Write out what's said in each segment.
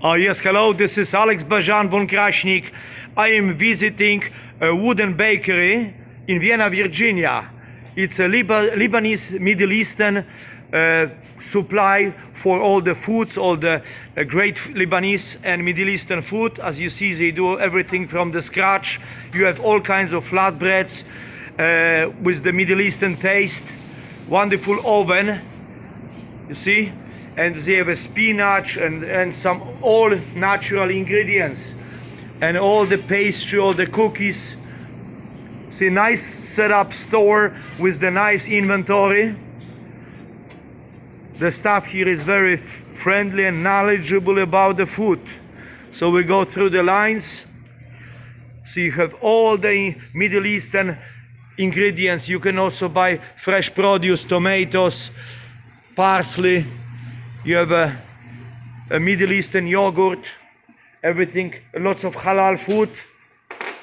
Yes, hello, this is Alex Bajan von Krashnik. I am visiting a wooden bakery in Vienna, Virginia. It's a Lebanese, Middle Eastern supply for all the foods, all the great Lebanese and Middle Eastern food. As you see, they do everything from the scratch. You have all kinds of flatbreads with the Middle Eastern taste. Wonderful oven, you see? And they have a spinach and some all natural ingredients and all the pastry, all the cookies. See, nice setup store with the nice inventory. The staff here is very friendly and knowledgeable about the food. So we go through the lines. So you have all the Middle Eastern ingredients. You can also buy fresh produce, tomatoes, parsley. You have a Middle Eastern yogurt, everything, lots of halal food,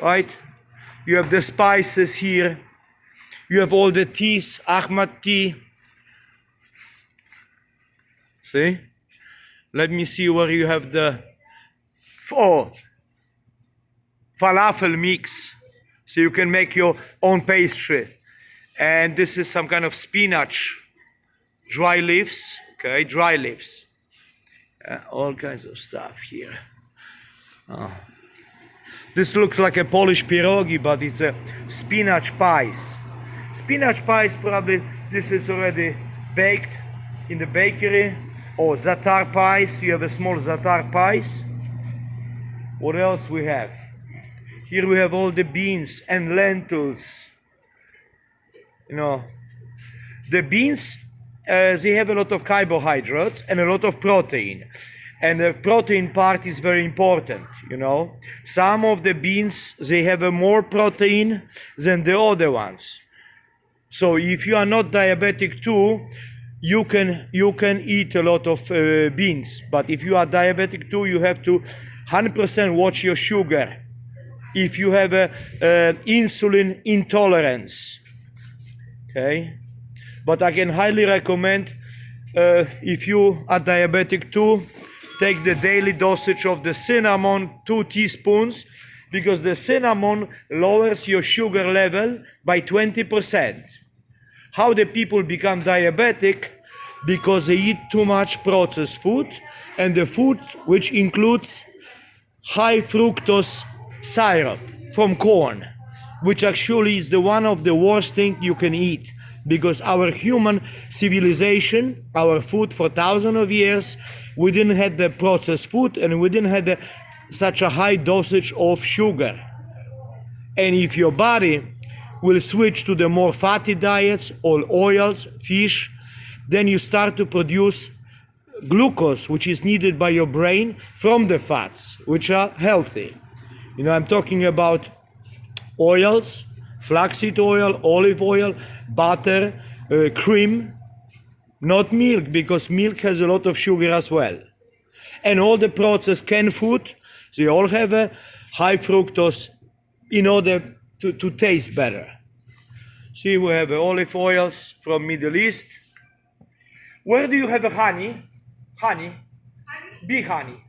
right? You have the spices here. You have all the teas, Ahmad tea. See? Let me see where you have the falafel mix. So you can make your own pastry. And this is some kind of spinach, dry leaves. Okay, dry leaves. All kinds of stuff here. This looks like a Polish pierogi, but it's a spinach pies. Spinach pies, probably this is already baked in the bakery. Or zatar pies, you have a small zatar pies. What else we have? Here we have all the beans and lentils. You know, the beans, they have a lot of carbohydrates and a lot of protein. And the protein part is very important, you know. Some of the beans, they have a more protein than the other ones. So if you are not diabetic too, you can eat a lot of beans. But if you are diabetic too, you have to 100% watch your sugar. If you have a insulin intolerance, okay? But I can highly recommend, if you are diabetic too, take the daily dosage of the cinnamon, 2 teaspoons, because the cinnamon lowers your sugar level by 20%. How the people become diabetic? Because they eat too much processed food, and the food which includes high fructose syrup from corn, which actually is the one of the worst things you can eat. Because our human civilization, our food for thousands of years, we didn't have the processed food and we didn't have such a high dosage of sugar. And if your body will switch to the more fatty diets, all oils, fish, then you start to produce glucose, which is needed by your brain from the fats, which are healthy. You know, I'm talking about oils, flaxseed oil, olive oil, butter, cream, not milk, because milk has a lot of sugar as well. And all the processed canned food, they all have a high fructose in order to taste better. See, we have olive oils from Middle East. Where do you have a honey? Honey? Bee honey.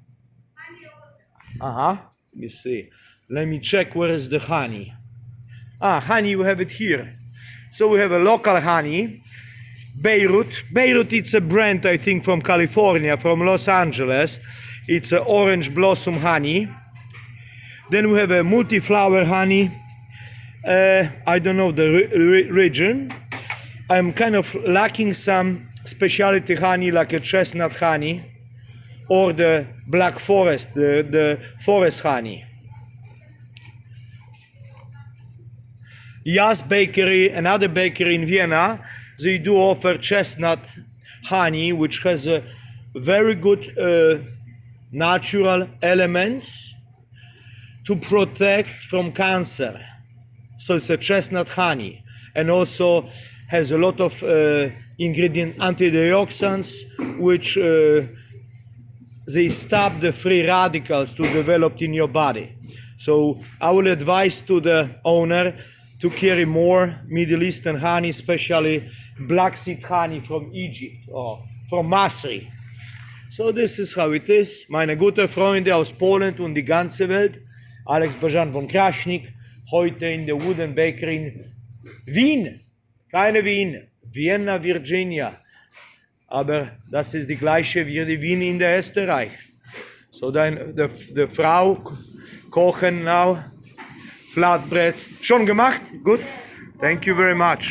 You see. Let me check where is the honey. Honey, we have it here. So we have a local honey, Beirut. Beirut, it's a brand, I think, from California, from Los Angeles. It's an orange blossom honey. Then we have a multi-flower honey. I don't know the region. I'm kind of lacking some specialty honey, like a chestnut honey, or the black forest, the forest honey. Yas Bakery, another bakery in Vienna, they do offer chestnut honey, which has a very good natural elements to protect from cancer. So it's a chestnut honey, and also has a lot of ingredient antioxidants, which they stop the free radicals to develop in your body. So I will advise to the owner to carry more Middle Eastern honey, especially black seed honey from Egypt or from Masri. So this is how it is. Meine guten Freunde aus Polen und die ganze Welt. Alex Bajan von Kraschnik. Heute in der Wooden Bakery in Wien. Keine Wien. Vienna, Virginia. Aber das ist die gleiche wie die Wien in der Österreich. So die Frau kochen now. Flatbreads. Schon gemacht? Gut. Thank you very much.